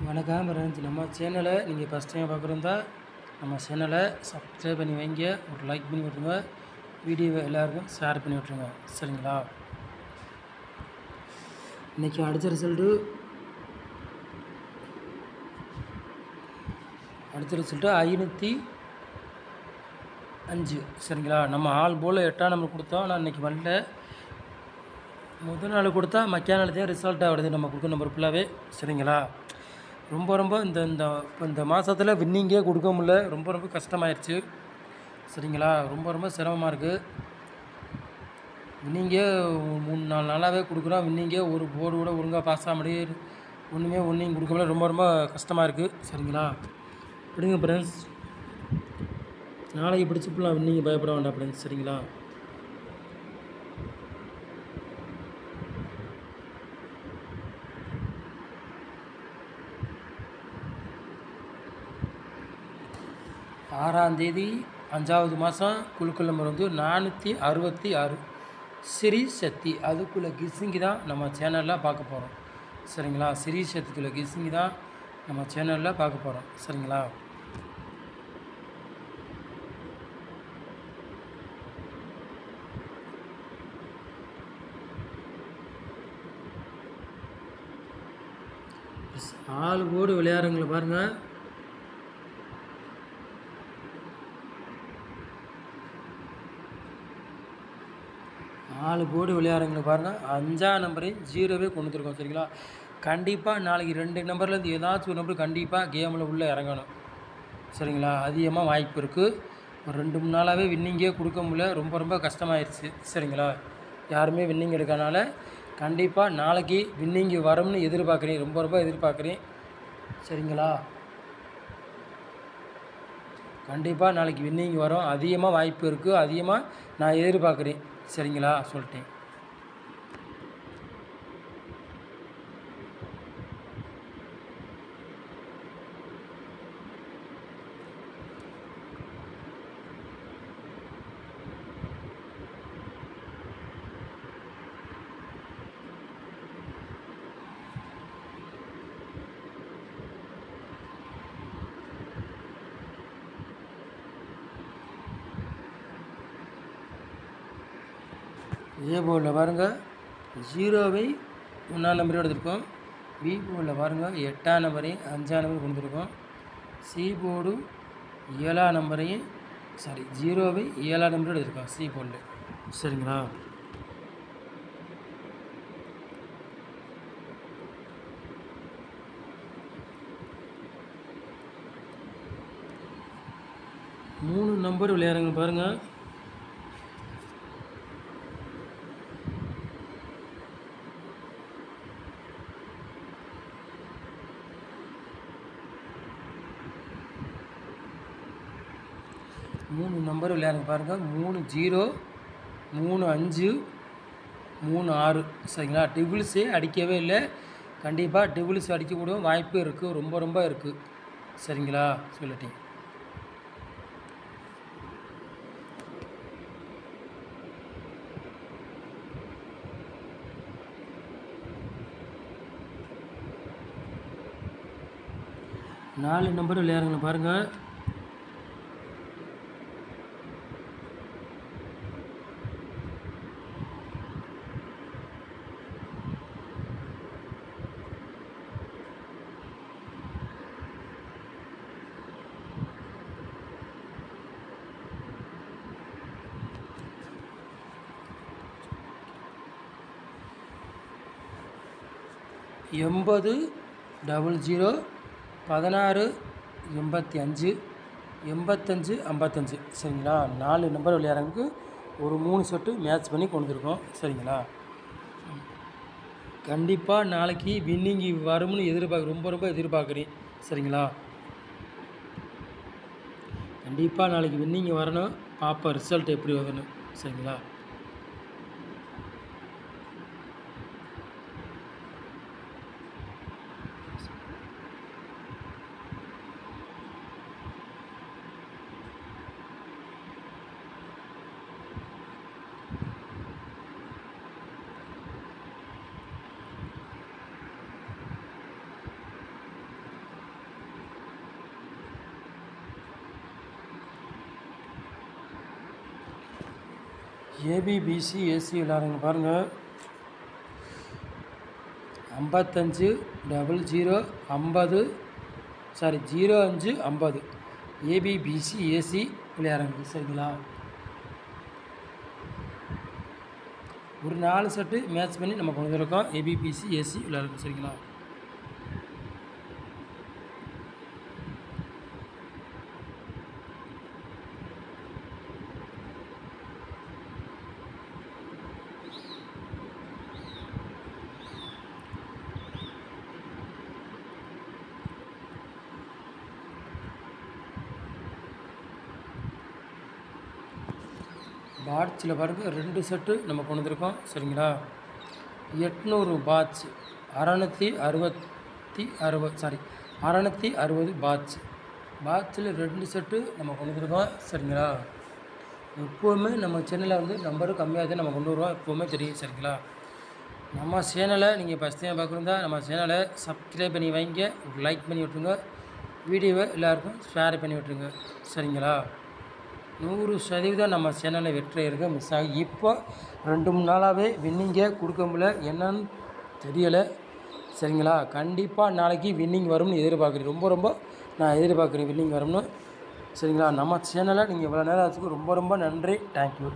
வணக்கம் ஃப்ரெண்ட்ஸ். நம்ம சேனலை நீங்கள் ஃபஸ்ட் டைம் பார்க்குறதா நம்ம சேனலை சப்ஸ்கிரைப் பண்ணி வைங்க, ஒரு லைக் பண்ணி விட்ருங்க, வீடியோவை எல்லாருக்கும் ஷேர் பண்ணி விட்ருங்க. சரிங்களா? இன்றைக்கி அடுத்த ரிசல்ட்டு 505. சரிங்களா? நம்ம ஆள் போல் 8ஆம் நம்பர் கொடுத்தோம். ஆனால் இன்றைக்கி வரல. முதல் நாள் கொடுத்தா மக்கானால்தான் ரிசல்ட் ஆகிடுது நம்ம கொடுக்குற நம்பர் ஃபுல்லாகவே. சரிங்களா? ரொம்ப இந்த மாதத்தில் வின்னிங்கே கொடுக்க முடியல. ரொம்ப கஷ்டமாயிடுச்சு. சரிங்களா? ரொம்ப சிரமமாக இருக்குது. வின்னிங்கே 3-4 நாளாகவே கொடுக்குறோம். வின்னிங்கே ஒரு போர்டு கூட ஒழுங்காக பாஸ் ஆக முடியாது. ஒன்றையும் கொடுக்க முடியல. ரொம்ப கஷ்டமாக இருக்குது. சரிங்களா? பிடிங்க ஃப்ரெண்ட்ஸ். நாளைக்கு பிடிச்சி ஃபுல்லாக வின்னிங்க, பயப்பட வேண்டாம் ஃப்ரெண்ட்ஸ். சரிங்களா? ஆறாம் தேதி 5வது மாதம் குழுக்கள் நம்பர் 466 ஸ்ரீ சக்தி. அதுக்குள்ளே கிஸ்ஸிங்கு தான் நம்ம சேனலில் பார்க்க போகிறோம். சரிங்களா? ஸ்ரீ சக்திக்குள்ளே கிஸ்ஸிங்கு தான் நம்ம சேனலில் பார்க்க போகிறோம். சரிங்களா? ஆள் கோடு விளையாடுறவங்களை பாருங்கள். நாலு கோடி விளையாடுறவங்களை பாருங்கள். 5ஆம் நம்பரையும் 0வே கொண்டு வந்துருக்கோம். சரிங்களா? கண்டிப்பாக நாளைக்கு 2 நம்பர்லேருந்து ஏதாச்சும் ஒரு நம்பர் கண்டிப்பாக கேமில் உள்ளே இறங்கணும். சரிங்களா? அதிகமாக வாய்ப்பு இருக்குது. ஒரு 2-3 நாளாகவே வின்னிங்கே கொடுக்க முடியல. ரொம்ப கஷ்டமாயிருச்சு. சரிங்களா? யாருமே வின்னிங் எடுக்கனால கண்டிப்பாக நாளைக்கு வின்னிங்கு வரும்னு எதிர்பார்க்குறேன். ரொம்ப எதிர்பார்க்குறேன். சரிங்களா? கண்டிப்பாக நாளைக்கு வின்னிங் வரும். அதிகமாக வாய்ப்பு இருக்குது. அதிகமாக நான் எதிர்பார்க்குறேன். சரிங்களா? சொல்லிட்டேன். ஏ போர்டில் பாருங்கள் 0வை 1ஆம் நம்பரையும் எடுத்துருக்கோம். பி போர்டில் பாருங்கள் 8ஆம் நம்பரையும் 5ஆம் நம்பரையும் கொடுத்துருக்கோம். சி போர்டு 7ஆம் நம்பரையும் 0வை 7ஆம் நம்பரையும் எடுத்துருக்கோம் சி போர்டில். சரிங்களா? மூணு நம்பர் விளையாடுங்க பாருங்கள். மூணு நம்பர் விளையாடுங்க பாருங்கள். 3-0, 3-5, 3-6. சரிங்களா? டிபிள்ஸே அடிக்கவே இல்லை. கண்டிப்பாக டிபிள்ஸ் அடிக்கக்கூடிய வாய்ப்பு இருக்குது. ரொம்ப இருக்குது. சரிங்களா? சொல்லிட்டேன். நாலு நம்பர் விளையாடுங்க பாருங்கள். எண்பது 00 16 85 85 55. சரிங்களா? 4 நம்பர் விளையாடுறதுக்கு ஒரு 3 செட்டு மேட்ச் பண்ணி கொண்டு வந்துருக்கோம். சரிங்களா? கண்டிப்பாக நாளைக்கு வின்னிங் வரும்னு ரொம்ப எதிர்பார்க்குறேன். சரிங்களா? கண்டிப்பாக நாளைக்கு வின்னிங் வரணும். பார்ப்போம் ரிசல்ட் எப்படி வருதுன்னு. சரிங்களா? ஏபிபிசி ஏசி விளையாடுங்க பாருங்கள். 55 00 50 05 50 ஏபிபிசி ஏசி விளையாடுங்க சரிங்களா. ஒரு 4 செட்டு மேட்ச் பண்ணி நம்ம கொண்டு வந்திருக்கோம். ஏபிபிசி ஏசி விளையாடுங்க சரிங்களா. பாட்சில் பாருங்கள் 2 செட்டு நம்ம கொண்டு வந்திருக்கோம் சரிங்களா. 800 பாட்ச் 660 பாட்சில் 2 செட்டு நம்ம கொண்டு வந்திருக்கோம் சரிங்களா. எப்போவுமே நம்ம சேனலில் வந்து நம்பரும் கம்மியாக தான் நம்ம கொண்டு வருவோம், எப்போவுமே தெரியும் சரிங்களா. நம்ம சேனலை நீங்கள் ஃபஸ்ட் டைம் பார்க்குறதா நம்ம சேனலை சப்ஸ்கிரைப் பண்ணி வைங்க, லைக் பண்ணி விட்ருங்க, வீடியோவை எல்லாருக்கும் ஷேர் பண்ணி விட்ருங்க சரிங்களா. 100% நம்ம சேனலில் வெற்றி இருக்க மிஸ் ஆகி இப்போ 2-3 நாளாகவே வின்னிங்கே கொடுக்க முடியல, என்னன்னு தெரியலை சரிங்களா. கண்டிப்பாக நாளைக்கு வின்னிங் வரும்னு எதிர்பார்க்குறேன், ரொம்ப நான் எதிர்பார்க்குறேன் வின்னிங் வரும்னு சரிங்களா. நம்ம சேனலை நீங்கள் இவ்வளோ நேரம் ஆச்சுக்கு ரொம்ப நன்றி. தேங்க்யூ.